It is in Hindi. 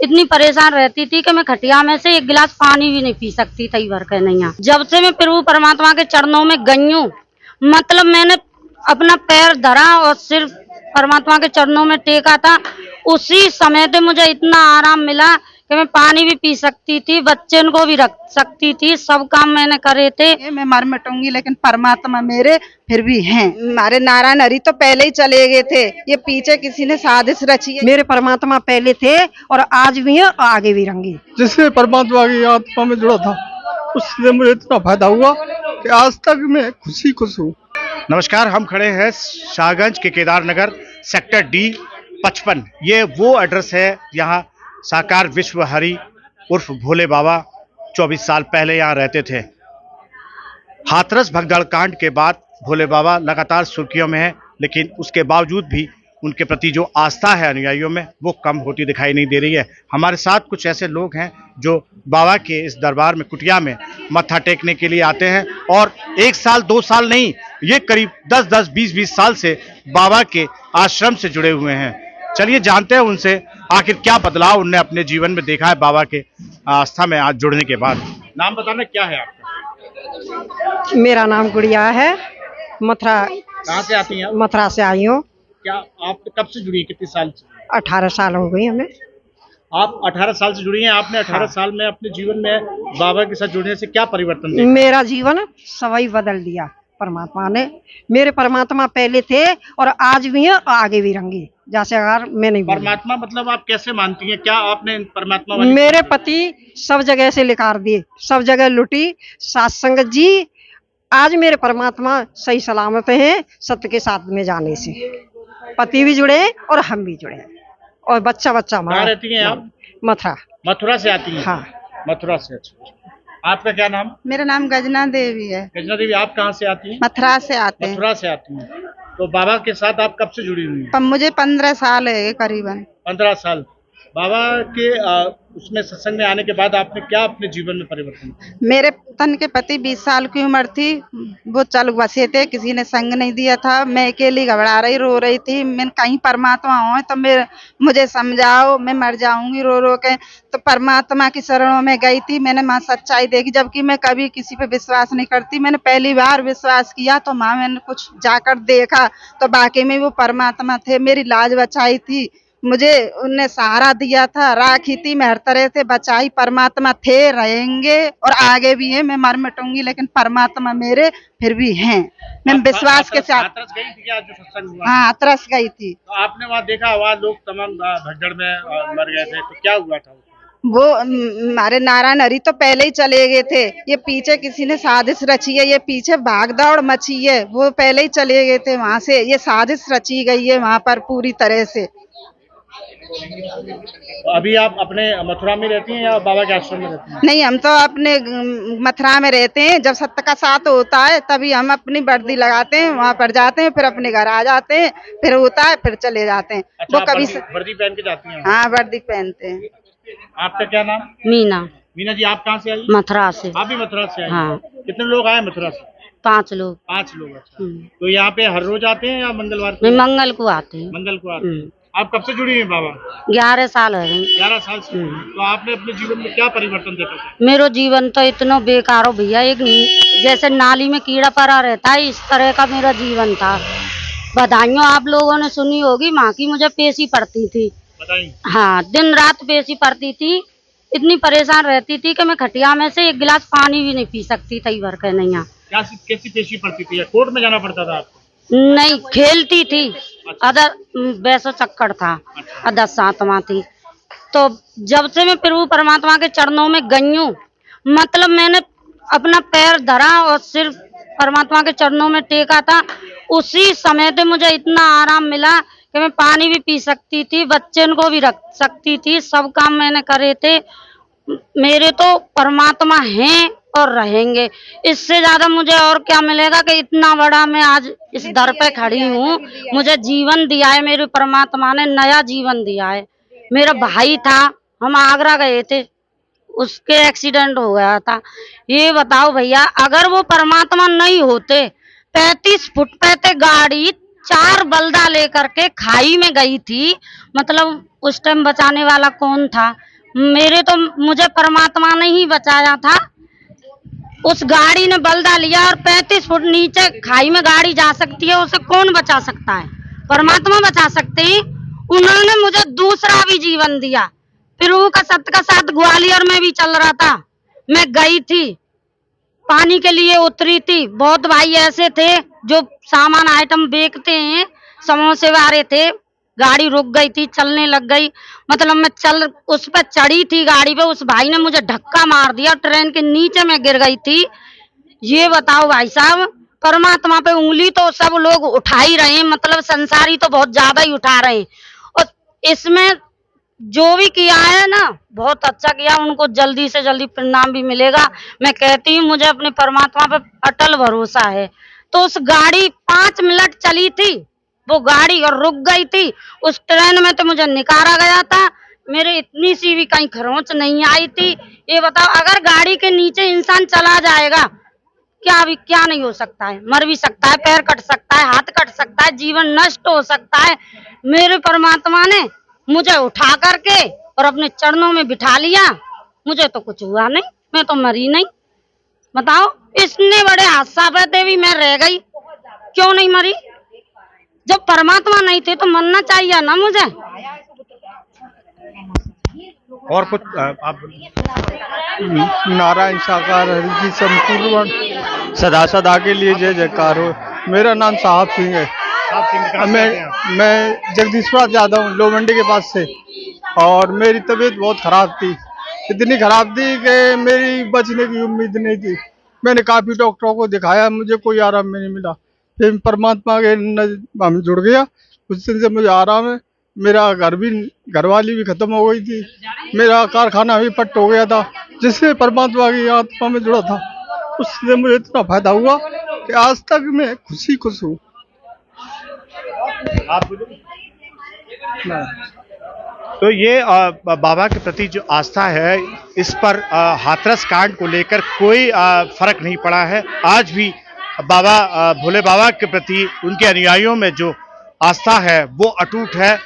इतनी परेशान रहती थी कि मैं खटिया में से एक गिलास पानी भी नहीं पी सकती थी भर के नहीं। जब से मैं प्रभु परमात्मा के चरणों में गई हूँ, मतलब मैंने अपना पैर धरा और सिर्फ परमात्मा के चरणों में टेका था, उसी समय पे मुझे इतना आराम मिला कि मैं पानी भी पी सकती थी, बच्चन को भी रख सकती थी, सब काम मैंने करे थे। मैं मर मिटूंगी लेकिन परमात्मा मेरे फिर भी हैं। हमारे नारायण हरि तो पहले ही चले गए थे, ये पीछे किसी ने साजिश रची है। मेरे परमात्मा पहले थे और आज भी हैं और आगे भी रहेंगे। जिससे परमात्मा की आत्मा में जुड़ा था, उससे मुझे इतना फायदा हुआ कि आज तक मैं खुश हूँ। नमस्कार, हम खड़े हैं शाहगंज के केदारनगर सेक्टर डी 55। ये वो एड्रेस है यहाँ साकार विश्व हरि उर्फ भोले बाबा 24 साल पहले यहाँ रहते थे। हाथरस भगदड़ कांड के बाद भोले बाबा लगातार सुर्खियों में है, लेकिन उसके बावजूद भी उनके प्रति जो आस्था है अनुयायियों में वो कम होती दिखाई नहीं दे रही है। हमारे साथ कुछ ऐसे लोग हैं जो बाबा के इस दरबार में कुटिया में मत्था टेकने के लिए आते हैं और 1 साल 2 साल नहीं, ये करीब 10-10 20-20 साल से बाबा के आश्रम से जुड़े हुए हैं। चलिए जानते हैं उनसे आखिर क्या बदलाव उनने अपने जीवन में देखा है बाबा के आस्था में आज जुड़ने के बाद। नाम बताना क्या है आपका? मेरा नाम गुड़िया है, मथुरा। कहाँ से आती हैं आप? मथुरा से आई हूँ। क्या आप कब से जुड़ी है, कितने साल से? 18 साल हो गई हमें। आप 18 साल से जुड़ी हैं। आपने 18 साल में अपने जीवन में बाबा के साथ जुड़ने से क्या परिवर्तन देखा? मेरा जीवन सवई बदल दिया परमात्मा ने। मेरे परमात्मा पहले थे और आज भी हैं और आगे भी रहेंगे। जैसे अगर मैं नहीं परमात्मा मतलब आप कैसे मानती हैं? क्या आपने परमात्मा वाली मेरे पति सब जगह से लिकार दिए, सब जगह लुटी सत्संग जी। आज मेरे परमात्मा सही सलामत हैं सत्य के साथ में जाने से। पति भी जुड़े और हम भी जुड़े और बच्चा कहाँ रहती हैं आप? मथुरा। मथुरा से आती हैं? हाँ, मथुरा से। अच्छा, आपका क्या नाम? मेरा नाम गजना देवी है। गजना देवी, आप कहाँ से आती हैं? मथुरा से आते हैं। मथुरा से आती हैं। तो बाबा के साथ आप कब से जुड़ी हुई हैं? मुझे 15 साल है करीबन। 15 साल। बाबा के उसमें सत्संग में आने के बाद आपने क्या अपने जीवन में परिवर्तन किया? मेरे तन के पति 20 साल की उम्र थी, वो चल बसे थे, किसी ने संग नहीं दिया था। मैं अकेली घबरा रही, रो रही थी। मैं कहीं परमात्मा हो तो मुझे समझाओ, मैं मर जाऊंगी रो रो के। तो परमात्मा की शरणों में गई थी, मैंने माँ सच्चाई देखी। जबकि मैं कभी किसी पे विश्वास नहीं करती, मैंने पहली बार विश्वास किया तो माँ मैंने कुछ जाकर देखा तो वाकई में वो परमात्मा थे। मेरी लाज बचाई थी, मुझे उनने सहारा दिया था, राखी थी, मैं हर तरह से बचाई। परमात्मा थे, रहेंगे और आगे भी हैं। मैं मर मिटूंगी लेकिन परमात्मा मेरे फिर भी हैं। मैं विश्वास के साथ। हाथरस गई थी क्या जो सत्संग हुआ? हाँ, हाथरस गई थी। तो आपने वहाँ देखा हुआ लोग तमाम भगदड़ में मर गए थे, तो क्या हुआ था? वो हमारे नारायण हरि तो पहले ही चले गए थे, ये पीछे किसी ने साजिश रची है, ये पीछे भाग दौड़ मची है। वो पहले ही चले गए थे वहाँ से, ये साजिश रची गई है वहाँ पर पूरी तरह से। तो अभी आप अपने मथुरा में रहती हैं या बाबा के आश्रम में रहती हैं? नहीं, हम तो अपने मथुरा में रहते हैं। जब सत्य का साथ होता है तभी हम अपनी वर्दी लगाते हैं, वहाँ पर जाते हैं, फिर अपने घर आ जाते हैं, फिर होता है फिर चले जाते हैं। अच्छा, वो कभी वर्दी पहन के जाती हैं? हाँ, वर्दी पहनते हैं। आपका क्या नाम? मीना। मीना जी, आप कहाँ से आई? मथुरा से। आप भी मथुरा से आई? हाँ। कितने लोग आए मथुरा से? 5 लोग। 5 लोग। अच्छा, तो यहाँ पे हर रोज आते हैं या मंगलवार को? मैं मंगल को आते हैं। मंगल को आते हैं। आप कब से जुड़ी हैं बाबा? 11 साल हो गए। 11 साल से। तो आपने अपने जीवन में क्या परिवर्तन देखा था? मेरा जीवन तो इतना बेकार हो भैया, एक जैसे नाली में कीड़ा पड़ा रहता है इस तरह का मेरा जीवन था। बधाइयों आप लोगों ने सुनी होगी, माँ की मुझे पेशी पड़ती थी। बताइए। हाँ, दिन रात पेशी पड़ती थी, इतनी परेशान रहती थी कि मैं खटिया में से एक गिलास पानी भी नहीं पी सकती थी भर के नहीं। कैसी पेशी पड़ती थी? कोर्ट में जाना पड़ता था आपको? नहीं, खेलती थी। अदर वैसा चक्कर था। अदर सातवा थी। तो जब से मैं प्रभु परमात्मा के चरणों में गई हूँ, मतलब मैंने अपना पैर धरा और सिर्फ परमात्मा के चरणों में टेका था, उसी समय पे मुझे इतना आराम मिला कि मैं पानी भी पी सकती थी, बच्चन को भी रख सकती थी, सब काम मैंने करे थे। मेरे तो परमात्मा हैं और रहेंगे, इससे ज्यादा मुझे और क्या मिलेगा कि इतना बड़ा मैं आज इस दर पे खड़ी हूँ। मुझे जीवन दिया है मेरे परमात्मा ने, नया जीवन दिया है। मेरा भाई था, हम आगरा गए थे, उसके एक्सीडेंट हो गया था। ये बताओ भैया, अगर वो परमात्मा नहीं होते 35 फुट पे थे गाड़ी, 4 बल्दा लेकर के खाई में गई थी। मतलब उस टाइम बचाने वाला कौन था? मुझे परमात्मा ने ही बचाया था। उस गाड़ी ने बल्दा लिया और 35 फुट नीचे खाई में गाड़ी जा सकती है, उसे कौन बचा सकता है? परमात्मा बचा सकते हैं। उन्होंने मुझे दूसरा भी जीवन दिया। प्रभु का सत्य का साथ ग्वालियर में भी चल रहा था। मैं गई थी, पानी के लिए उतरी थी। बहुत भाई ऐसे थे जो सामान आइटम बेचते हैं, समोसे वाले थे। गाड़ी रुक गई थी, चलने लग गई। मतलब मैं उस पर चढ़ी थी गाड़ी पे, उस भाई ने मुझे धक्का मार दिया, ट्रेन के नीचे में गिर गई थी। ये बताओ भाई साहब, परमात्मा पे उंगली तो सब लोग उठा ही रहे हैं, मतलब संसारी तो बहुत ज्यादा ही उठा रहे हैं। और इसमें जो भी किया है ना, बहुत अच्छा किया। उनको जल्दी से जल्दी परिणाम भी मिलेगा। मैं कहती हूँ, मुझे अपने परमात्मा पे अटल भरोसा है। तो उस गाड़ी 5 मिनट चली थी वो गाड़ी और रुक गई थी। उस ट्रेन में तो मुझे निकाला गया था, मेरे इतनी सी भी कहीं खरोंच नहीं आई थी। ये बताओ, अगर गाड़ी के नीचे इंसान चला जाएगा, क्या नहीं हो सकता है? मर भी सकता है, पैर कट सकता है, हाथ कट सकता है, जीवन नष्ट हो सकता है। मेरे परमात्मा ने मुझे उठा करके और अपने चरणों में बिठा लिया। मुझे तो कुछ हुआ नहीं, मैं तो मरी नहीं। बताओ, इतने बड़े हादसा पे भी मैं रह गई, क्यों नहीं मरी? जब परमात्मा नहीं थे तो मरना चाहिए ना मुझे। और कुछ आप नारायण साकार हरि जी संपूर्ण सदा सदा के लिए जय जयकार हो। मेरा नाम साहब सिंह है। आप सिंह कहाँ से आते हैं आप? मैं जगदीशपुर से आता हूँ, लोमंडी के पास से। और मेरी तबीयत बहुत खराब थी, इतनी खराब थी कि मेरी बचने की उम्मीद नहीं थी। मैंने काफी डॉक्टरों को दिखाया, मुझे कोई आराम नहीं मिला। फिर परमात्मा के हम जुड़ गया, उस दिन से मुझे आराम है। मेरा घरवाली भी खत्म हो गई थी, मेरा कारखाना भी पट्ट हो गया था। जिससे परमात्मा की आत्मा में जुड़ा था, उससे मुझे इतना फायदा हुआ कि आज तक मैं खुश हूँ। आप तो ये बाबा के प्रति जो आस्था है, इस पर हाथरस कांड को लेकर कोई फर्क नहीं पड़ा है। आज भी बाबा भोले बाबा के प्रति उनके अनुयायियों में जो आस्था है वो अटूट है।